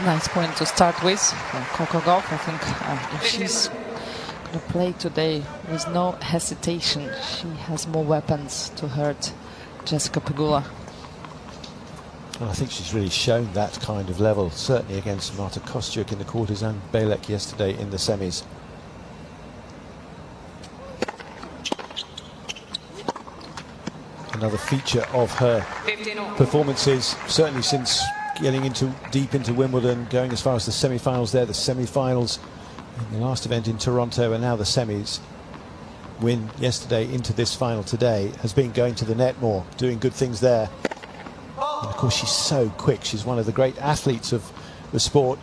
Nice point to start with. COCO GAUFF, I think if she's going to play today with no hesitation, she has more weapons to hurt Jessica Pegula. Well, I think she's really shown that kind of level, certainly against Marta Kostyuk in the quarters and Belek yesterday in the semis. Another feature of her performances, certainly since getting deep into Wimbledon, going as far as the semi-finals there, the semi-finals in the last event in Toronto, and now the semis. Win yesterday into this final today has been going to the net more, doing good things there. And of course, she's so quick. She's one of the great athletes of the sport.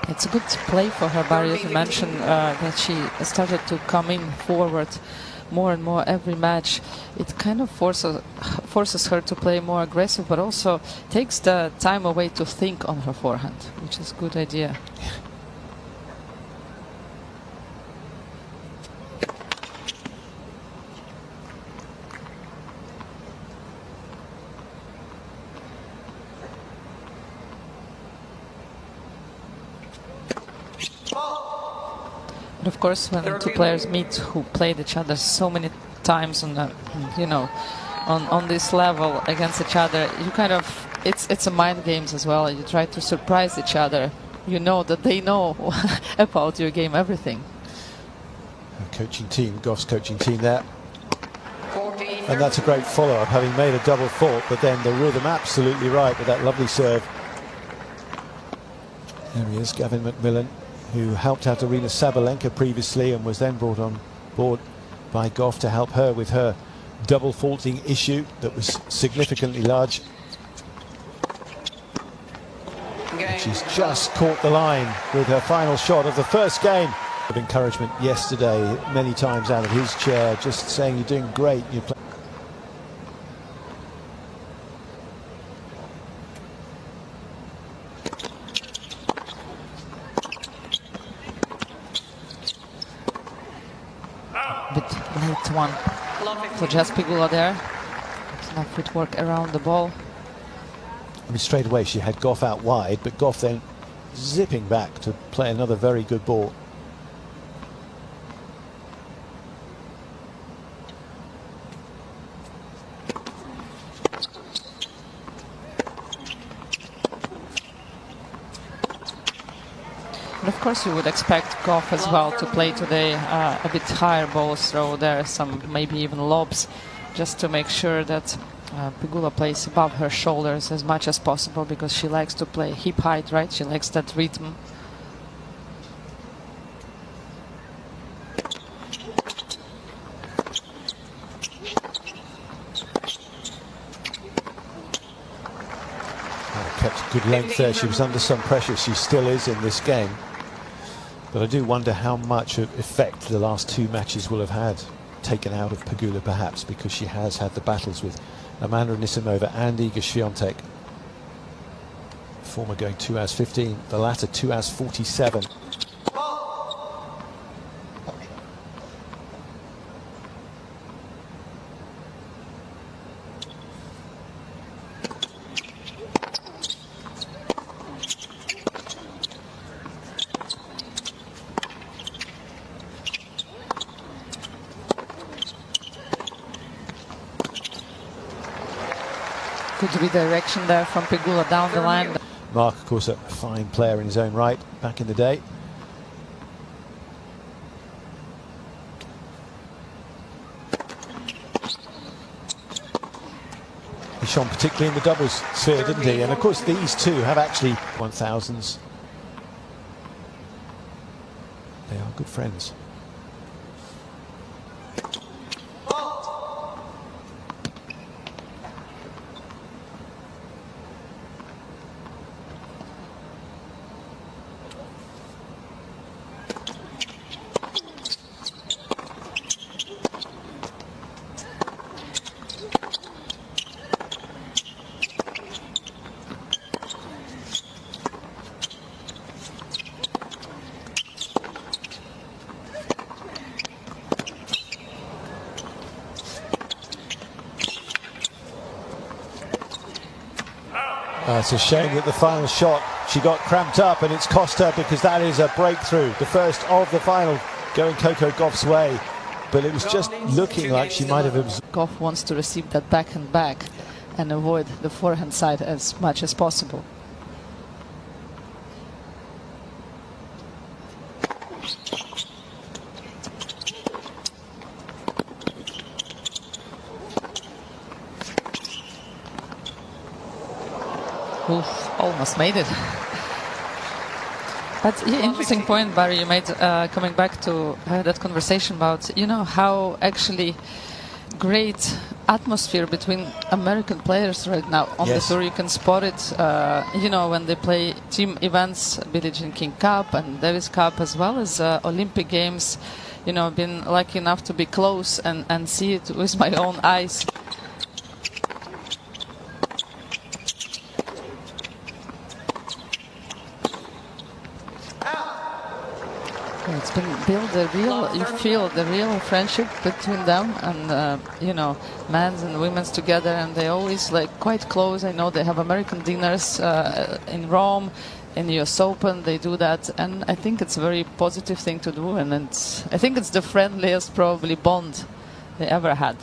It's a good play for her, Barry, as you mentioned, that she started to come in forward more and more every match. It kind of forces her to play more aggressive, but also takes the time away to think on her forehand, which is a good idea. But of course, when two players meet who played each other so many times on, on this level against each other, you kind of, it's a mind games as well. You try to surprise each other. You know that they know about your game, everything. Her coaching team, Gauff's coaching team there. And that's a great follow-up, having made a double fault, but then the rhythm absolutely right with that lovely serve. There he is, Gavin McMillan, who helped out Arina Sabalenka previously and was then brought on board by Gauff to help her with her double faulting issue that was significantly large. And she's just caught the line with her final shot of the first game. Of encouragement yesterday, many times out of his chair, just saying you're doing great. You're Bit late one for Jessica Pegula there. Enough footwork around the ball. I mean, straight away she had Gauff out wide, but Gauff then zipping back to play another very good ball. And of course, you would expect Gauff as well to play today a bit higher ball throw there, some maybe even lobs, just to make sure that Pegula plays above her shoulders as much as possible, because she likes to play hip height, right? She likes that rhythm. Kept good length there. She was under some pressure. She still is in this game. But I do wonder how much effect the last two matches will have had, taken out of Pegula perhaps, because she has had the battles with Amanda Anisimova and Iga Swiatek. Former going 2 as 15, the latter 2 as 47. Good redirection there from Pegula down the line. Mark, of course, a fine player in his own right back in the day. He shone particularly in the doubles sphere, didn't he? And of course, these two have actually 1000s. They are good friends. It's a shame that the final shot, she got cramped up, and it's cost her, because that is a breakthrough. The first of the final going COCO Gauff's way. But it was just looking like she might have absorbed. Gauff wants to receive that backhand back and avoid the forehand side as much as possible. Oof, almost made it. But yeah, interesting point, Barry, you made coming back to that conversation about, you know, how actually great atmosphere between American players right now on the tour. You can spot it, you know, when they play team events, Billie Jean King Cup and Davis Cup, as well as Olympic Games. You know, I've been lucky enough to be close and see it with my own eyes. It's been built you feel the real friendship between them, and you know, men's and women's together, and they always like quite close. I know they have American dinners in Rome, in US Open, they do that, and I think it's a very positive thing to do, and I think it's the friendliest probably bond they ever had.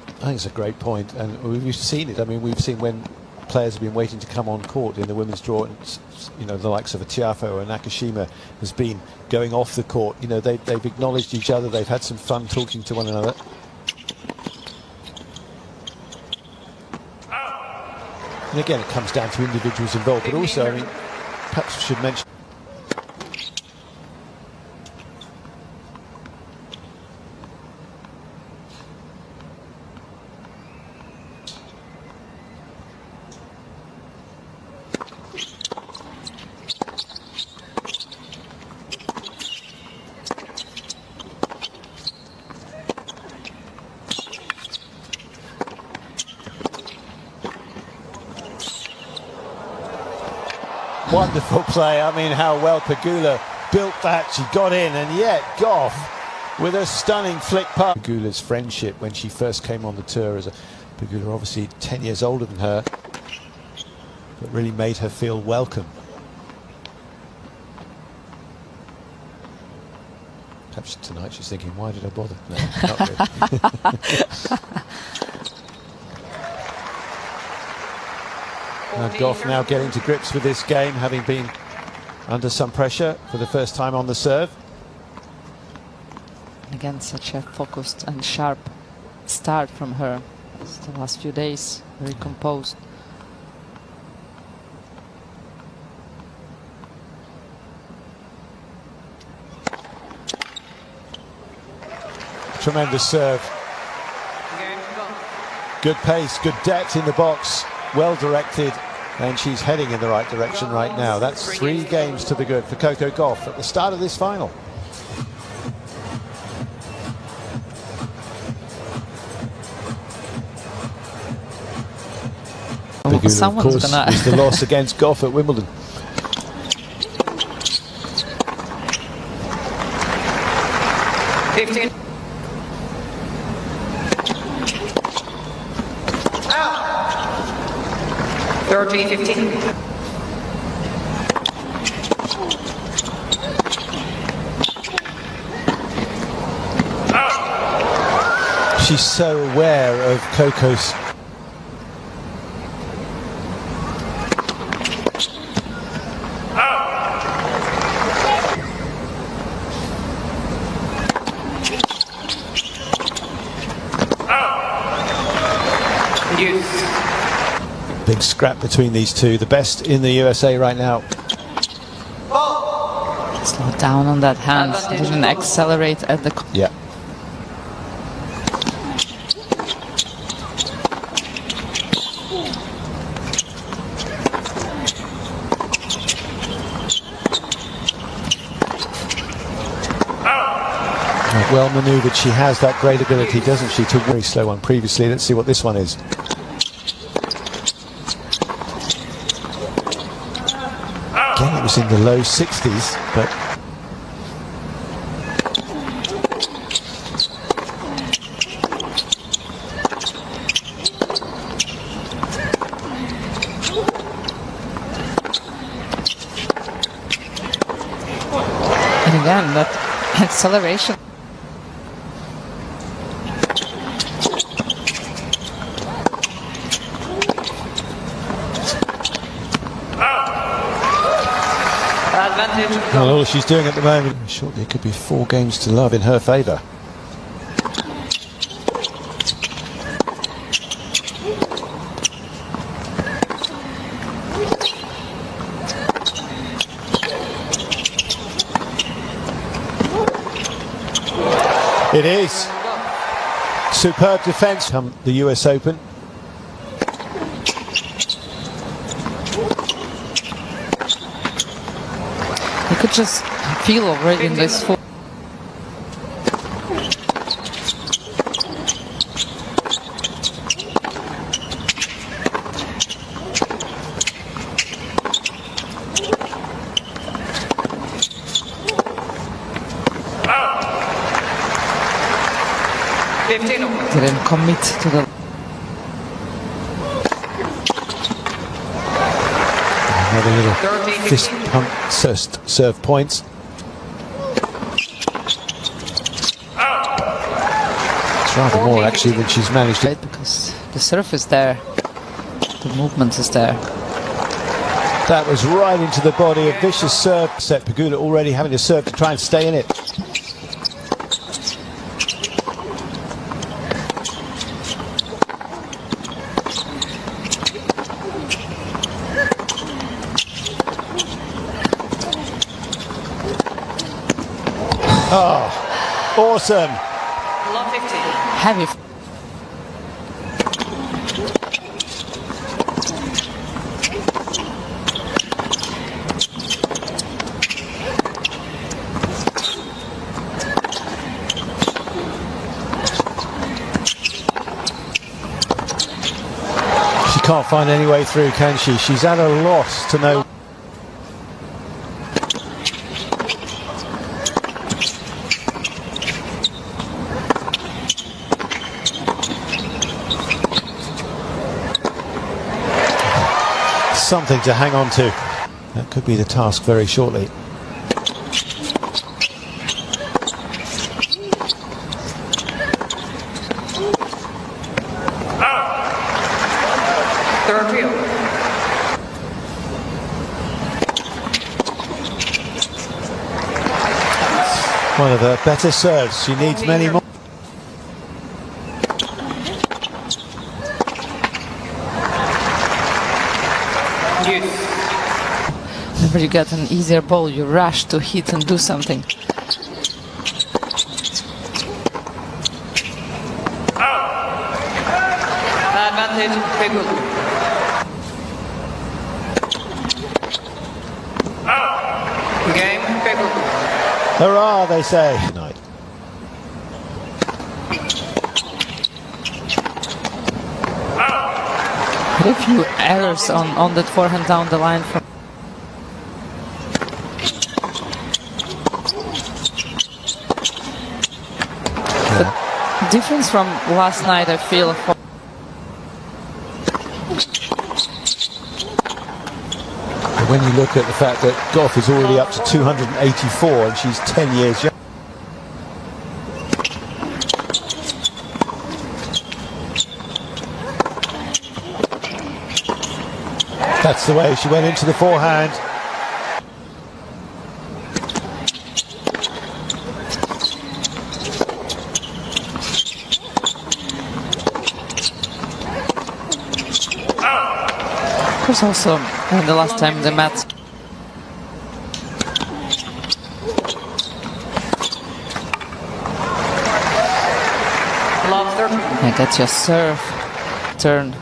I think it's a great point, and we've seen it. I mean, we've seen when players have been waiting to come on court in the women's draw, you know, the likes of a Tiafoe or Nakashima has been going off the court. You know, they've acknowledged each other, they've had some fun talking to one another. And again, it comes down to individuals involved, but also, I mean, perhaps we should mention wonderful play. I mean, how well Pegula built that. She got in, and yet Gauff with a stunning flick putt. Pegula's friendship when she first came on the tour, as Pegula obviously 10 years older than her, but really made her feel welcome. Perhaps tonight she's thinking, why did I bother? No, not really. Gauff now getting to grips with this game, having been under some pressure for the first time on the serve. Again, such a focused and sharp start from her. It's the last few days, very composed. Tremendous serve. Good pace, good depth in the box, well directed, and she's heading in the right direction right now. That's 3 games to the good for COCO Gauff at the start of this final. Pegula, of course, is the loss against Gauff at Wimbledon. She's so aware of COCO's big scrap between these two, the best in the USA right now. Slow down on that hand, didn't accelerate at the... Yeah. Well manoeuvred. She has that great ability, doesn't she, to very slow one previously. Let's see what this one is. Again, it was in the low 60s, but And again, that acceleration. Well, all she's doing at the moment, shortly it could be 4 games to love in her favour. It is. Superb defence come the US Open. You could just feel already in this full. Didn't commit to the. Another little fist pump serve points. It's rather more actually than she's managed to. Because the serve is there, the movement is there. That was right into the body, a vicious serve. Set Pegula already having to serve to try and stay in it. Oh, awesome. Heavy. She can't find any way through, can she? She's at a loss to know. Something to hang on to. That could be the task very shortly. One of her better serves. She needs many more. Whenever you get an easier ball, you rush to hit and do something. Advantage, Pegula. Game, Pegula. Hurrah, they say. Night. But a few errors on that forehand down the line from. The difference from last night, I feel. When you look at the fact that Gauff is already up to 284 and she's 10 years young. That's the way she went into the forehand. Of course, also the last time they met. I get your serve turn.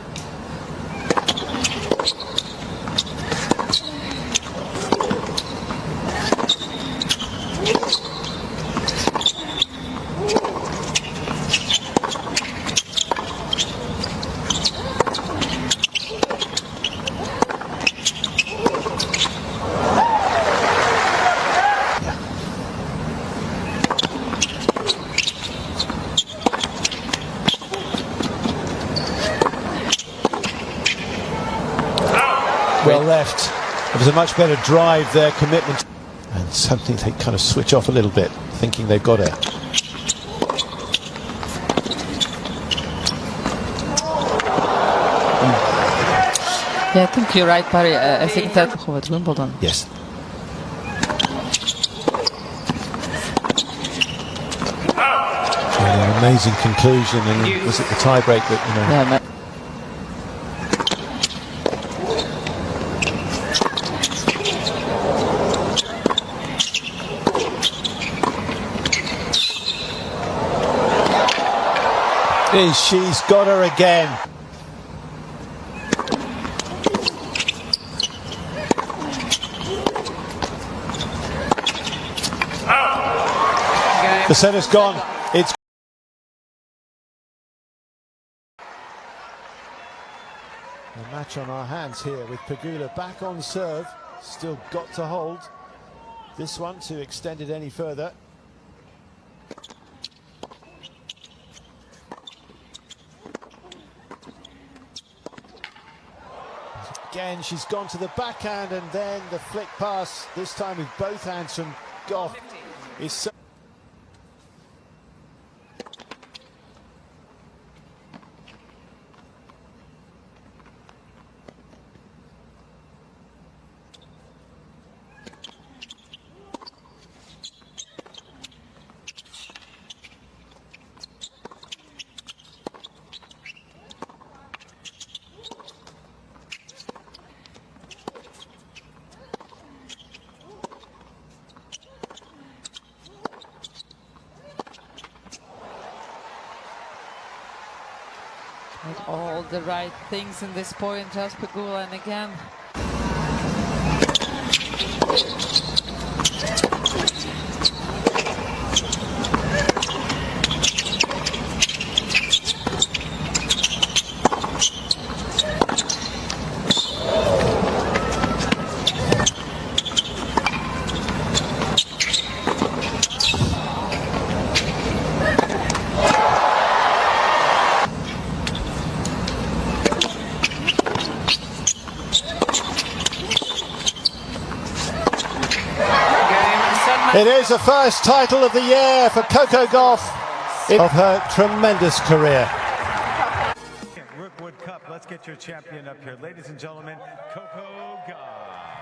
Well left. It was a much better drive there, commitment. And And suddenly they kind of switch off a little bit, thinking they've got it. Yeah, I think you're right, Barry. I think that at Wimbledon. Yes. Yeah, an amazing conclusion, and was it the tie-break that, you know? Yeah, She's got her again. The setter's gone. It's a match on our hands here with Pegula back on serve. Still got to hold this one to extend it any further. Again, she's gone to the backhand, and then the flick pass, this time with both hands from Gauff, is so did all the right things in this point, just Pegula, and again. It is the first title of the year for COCO GAUFF of her tremendous career. Rookwood Cup, let's get your champion up here. Ladies and gentlemen, COCO GAUFF.